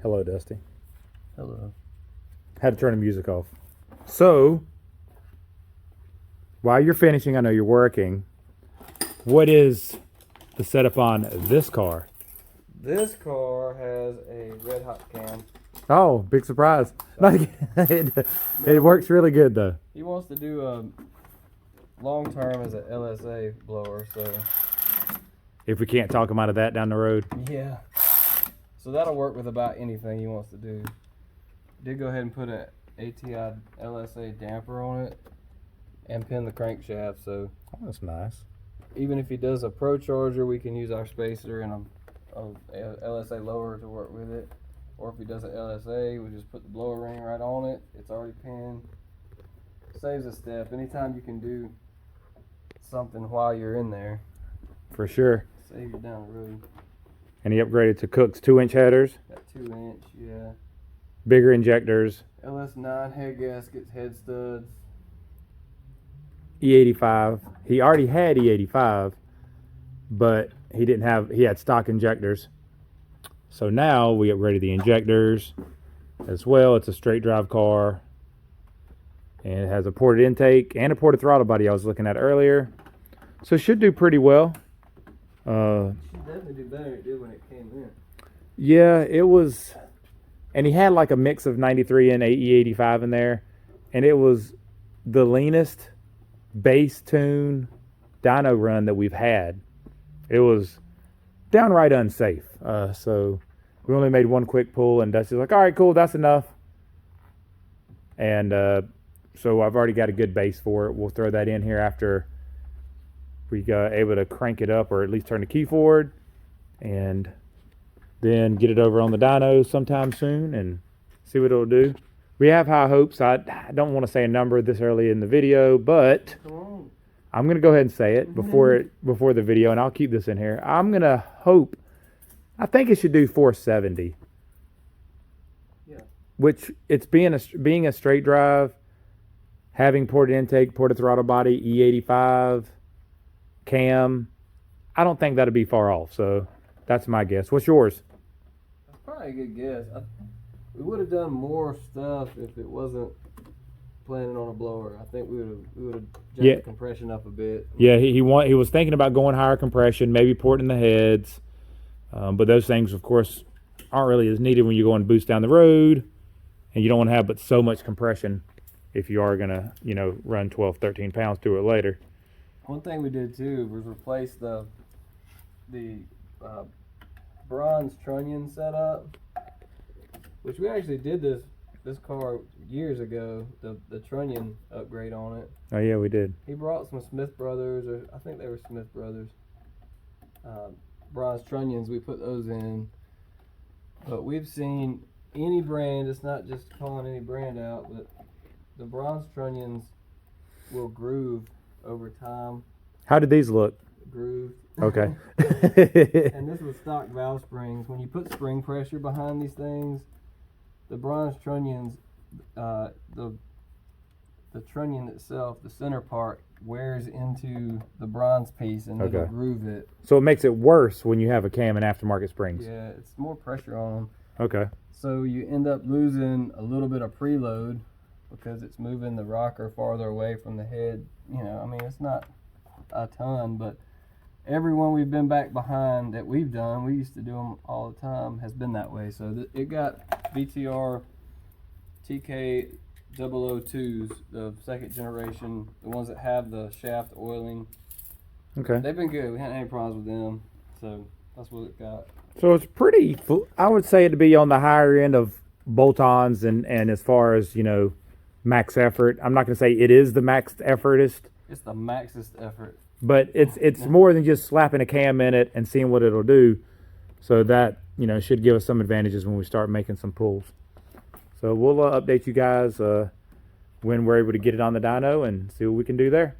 Hello, Dusty. Hello. Had to turn the music off. So, while you're finishing, I know you're working. What is the setup on this car? This car has a Redhot cam. Oh, big surprise. It works really good, though. He wants to do a long term as an LSA blower, so. If we can't talk him out of that down the road. Yeah. So that'll work with about anything he wants to do. Did go ahead and put an ATI LSA damper on it and pin the crankshaft, so. Oh, that's nice. Even if he does a Pro Charger, we can use our spacer and a LSA lower to work with it. Or if he does an LSA, we just put the blower ring right on it. It's already pinned. Saves a step. Anytime you can do something while you're in there. For sure. Save you down the road. And he upgraded to Kooks 2-inch headers. Got 2-inch, yeah. Bigger injectors. LS9 head gaskets, head studs. E85. He already had E85, but he had stock injectors. So now we upgraded the injectors as well. It's a straight drive car. And it has a ported intake and a ported throttle body I was looking at earlier. So it should do pretty well. Should definitely do better than it did when it came in. Yeah, it was. And he had like a mix of 93 and E85 in there. And it was the leanest bass tune dyno run that we've had. It was downright unsafe. So we only made one quick pull, and Dusty's like, all right, cool, that's enough. And so I've already got a good base for it. We'll throw that in here after we got able to crank it up, or at least turn the key forward, and then get it over on the dyno sometime soon and see what it'll do. We have high hopes. I don't want to say a number this early in the video, but I'm going to go ahead and say it before the video, and I'll keep this in here. I'm going to hope, I think it should do 470. Yeah. Which, it's being a straight drive, having ported intake, ported throttle body, E85, cam, I don't think that'd be far off. So that's my guess. What's yours? That's probably a good guess. We would have done more stuff if it wasn't planning on a blower. I think we would have jacked the compression up a bit. Yeah, he was thinking about going higher compression, maybe porting the heads, but those things, of course, aren't really as needed when you're going boost down the road, and you don't want to have but so much compression if you are gonna, run 12, 13 pounds to it later. One thing we did too was replace the bronze trunnion setup, which we actually did this car years ago, the trunnion upgrade on it. Oh yeah, we did. He brought some Smith Brothers, or I think they were Smith Brothers, bronze trunnions. We put those in, but we've seen any brand, it's not just calling any brand out, but the bronze trunnions will groove over time. How did these look? Grooved. Okay. And this was stock valve springs. When you put spring pressure behind these things, the bronze trunnions, the trunnion itself, the center part, wears into the bronze piece and it'll groove it. So it makes it worse when you have a cam and aftermarket springs. Yeah, it's more pressure on them. Okay. So you end up losing a little bit of preload because it's moving the rocker farther away from the head. I mean, it's not a ton, but everyone we've been back behind that we've done, we used to do them all the time, has been that way. So it got BTR TK 002s, the second generation, the ones that have the shaft oiling. Okay. They've been good. We hadn't had any problems with them, so that's what it got. So it's pretty, I would say it'd be on the higher end of bolt-ons and as far as, max effort. I'm not going to say it is the max effortist. It's the maxest effort. But it's more than just slapping a cam in it and seeing what it'll do. So that, should give us some advantages when we start making some pulls. So we'll update you guys when we're able to get it on the dyno and see what we can do there.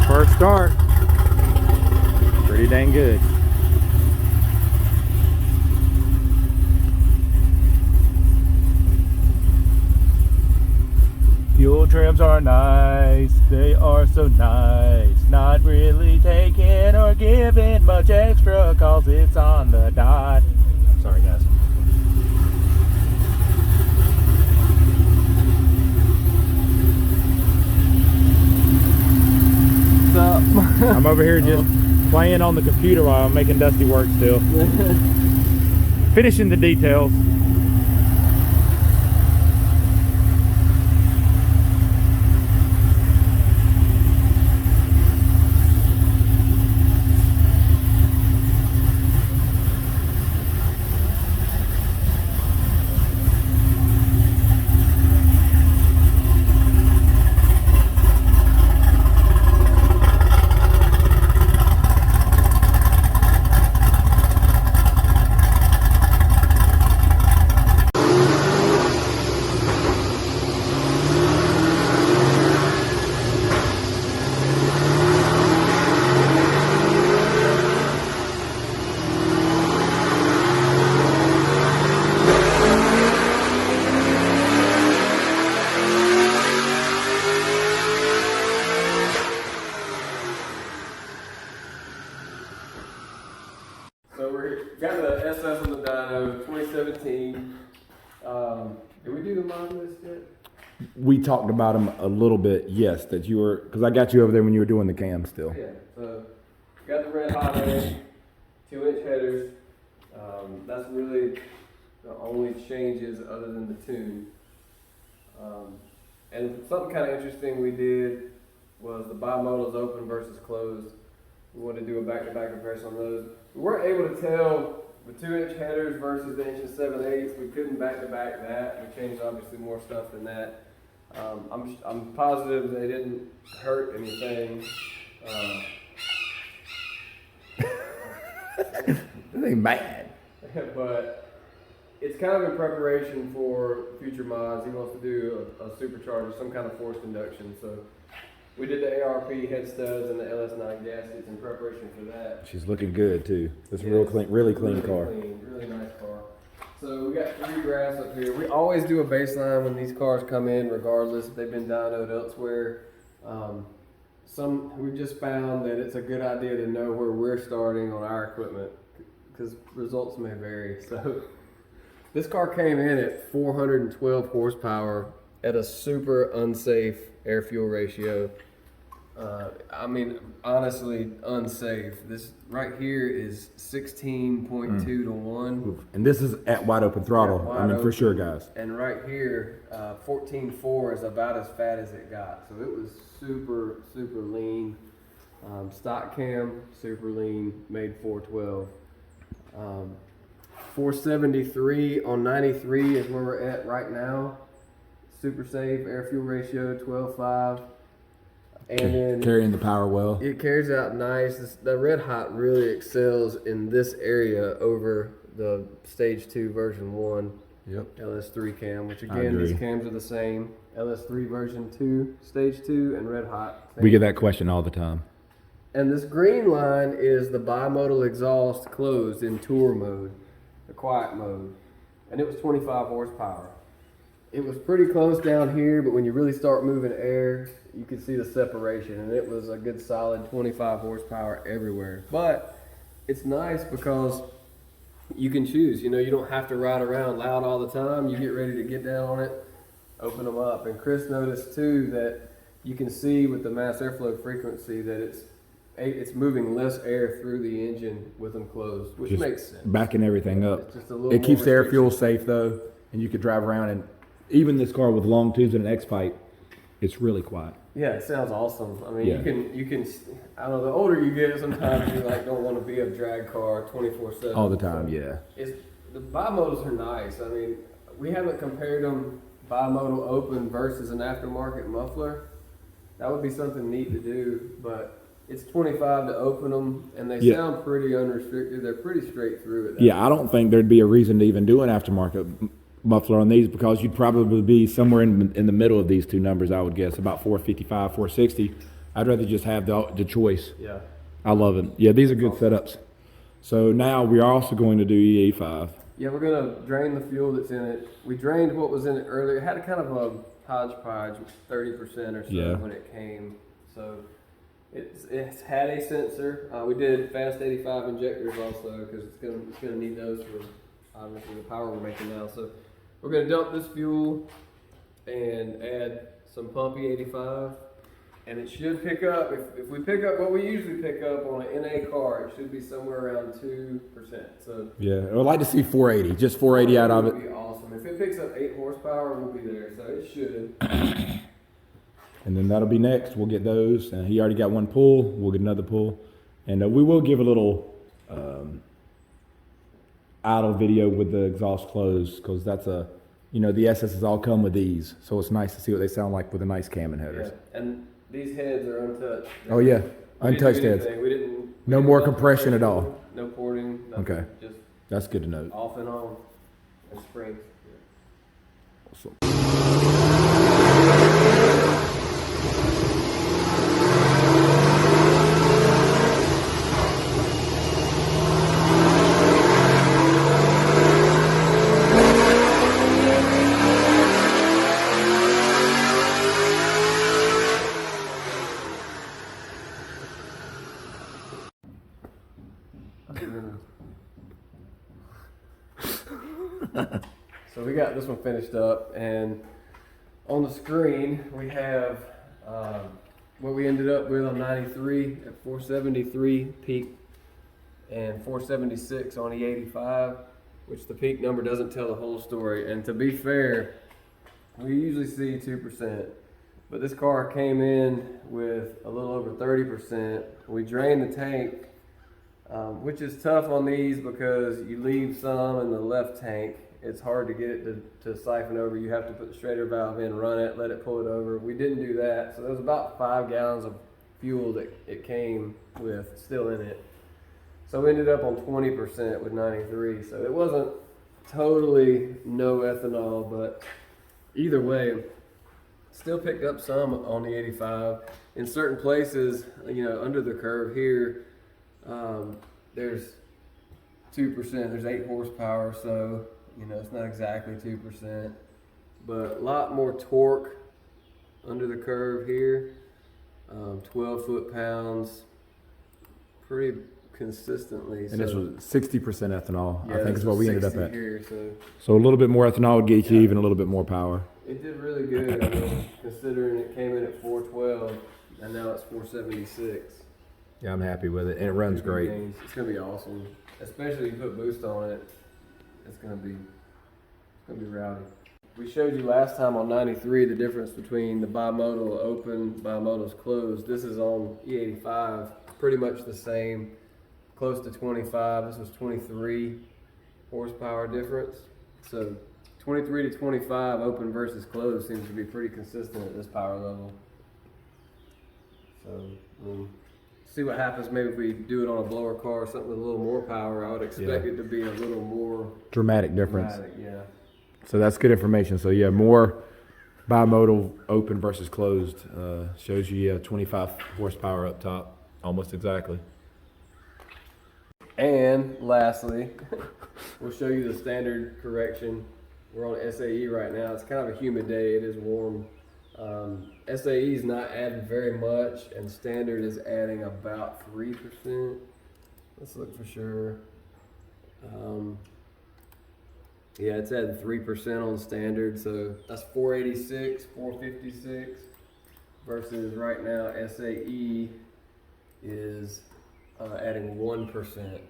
First start. Pretty dang good. Fuel trims are nice, they are so nice. Not really taking or giving much extra, cause it's on the dot. over here just playing on the computer while I'm making Dusty work still. Finishing the details. So we got the SS on the dyno, 2017. Did we do the mod list yet? We talked about them a little bit, yes, that you were, because I got you over there when you were doing the cam still. Yeah, so got the Redhot edge, 2-inch headers. That's really the only changes other than the tune. And something kind of interesting we did was the bimodals open versus closed. We wanted to do a back-to-back comparison on those. We weren't able to tell the 2-inch headers versus the 1.7/8. We couldn't back-to-back that. We changed obviously more stuff than that. I'm positive they didn't hurt anything. This ain't bad. But it's kind of in preparation for future mods. He wants to do a supercharger, some kind of forced induction. So we did the ARP head studs and the LS9 gaskets in preparation for that. She's looking good too. It's a Yes, real clean, really clean car. Really nice car. So we got 3 graphs up here. We always do a baseline when these cars come in, regardless if they've been dynoed elsewhere. We've just found that it's a good idea to know where we're starting on our equipment because results may vary. So this car came in at 412 horsepower at a super unsafe air fuel ratio. I mean, honestly, unsafe. This right here is 16.2 to 1. And this is at wide open throttle. Yeah, wide I mean, for open. sure, guys. And right here, 14.4 is about as fat as it got. So it was super, super lean. Stock cam, super lean, made 412. 473 on 93 is where we're at right now. Super safe, air fuel ratio 12.5. And then Carrying the power well. it carries out nice. The Redhot really excels in this area over the Stage 2 version 1 Yep. LS3 cam, which I again, agree. these cams are the same. LS3 version 2, Stage 2, and Redhot. We get that question all the time. And this green line is the bimodal exhaust closed in tour mode, the quiet mode. And it was 25 horsepower. It was pretty close down here, but when you really start moving air, you can see the separation, and it was a good solid 25 horsepower everywhere. But it's nice because you can choose. You know, you don't have to ride around loud all the time. You get ready to get down on it, open them up. And Chris noticed too that you can see with the mass airflow frequency that it's moving less air through the engine with them closed, which Just makes sense. backing everything up. It's just a little It keeps more the air restriction. fuel safe though, and you could drive around. And even this car with long tubes and an X pipe, it's really quiet. Yeah, it sounds awesome. I mean, Yeah. you can. I don't know. The older you get, sometimes you like don't want to be a drag car 24/7 All the time, yeah. It's the bimodals are nice. I mean, we haven't compared them bimodal open versus an aftermarket muffler. That would be something neat to do, but it's 25 to open them, and they Yeah. sound pretty unrestricted. They're pretty straight through it. Yeah, I don't think there'd be a reason to even do an aftermarket muffler on these because you'd probably be somewhere in the middle of these two numbers, I would guess, about 455, 460. I'd rather just have the choice. Yeah. I love it. Yeah, these are good setups. So now we are also going to do E85. Yeah, we're gonna drain the fuel that's in it. We drained what was in it earlier. It had a kind of a hodgepodge, 30% or so Yeah. when it came. So it's had a sensor. We did fast 85 injectors also because it's gonna need those for obviously the power we're making now. So we're gonna dump this fuel and add some pump E85. And it should pick up, if we pick up what we usually pick up on an NA car, it should be somewhere around 2%. So Yeah, I would like to see 480, just 480 out of it. would be awesome. If it picks up 8 horsepower, we'll be there. So it should. And then that'll be next. We'll get those. He already got one pull. We'll get another pull. And we will give a little idle video with the exhaust closed, because that's the SSs all come with these. So it's nice to see what they sound like with the nice cam and headers. Yeah. And these heads are untouched. Oh yeah, We untouched didn't heads. do anything. We didn't. No more compression at all. No porting. Nothing. Okay. Just That's good to know. off and on. And springs. So we got this one finished up, and on the screen we have what we ended up with on 93 at 473 peak and 476 on E85, which the peak number doesn't tell the whole story. And to be fair, we usually see 2%, but this car came in with a little over 30%. We drained the tank, which is tough on these because you leave some in the left tank. It's hard to get it to siphon over. You have to put the Schrader valve in, run it, let it pull it over. We didn't do that, so there was about 5 gallons of fuel that it came with still in it. So we ended up on 20% with 93. So it wasn't totally no ethanol, but either way, still picked up some on the 85. In certain places, under the curve here, there's 2%, there's 8 horsepower, so it's not exactly 2%, but a lot more torque under the curve here. 12 foot-pounds, pretty consistently. And this was 60% ethanol, I think is what we ended up at. Here, So a little bit more ethanol would get you even a little bit more power. it did really good, considering it came in at 412, and now it's 476. Yeah, I'm happy with it, and it runs great. It's gonna be awesome, especially if you put boost on it. It's gonna be rowdy. We showed you last time on 93 the difference between the bimodal open, bimodal's closed. This is on E85, pretty much the same, close to 25. This was 23 horsepower difference. So 23 to 25 open versus closed seems to be pretty consistent at this power level. So see what happens maybe if we do it on a blower car or something with a little more power. I would expect it to be a little more Dramatic difference. yeah. So that's good information. So yeah, more bimodal open versus closed shows you 25 horsepower up top, almost exactly. And lastly, we'll show you the standard correction. We're on SAE right now. It's kind of a humid day. It is warm. SAE is not adding very much, and standard is adding about 3%. Let's look for sure. Yeah, it's adding 3% on standard, so that's 486, 456, versus right now SAE is adding 1%.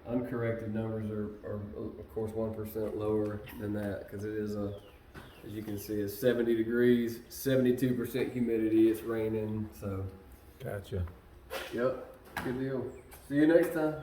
Uncorrected numbers are of course 1% lower than that, because it is as you can see, it's 70 degrees, 72% humidity, it's raining, so Gotcha. yep, good deal. See you next time.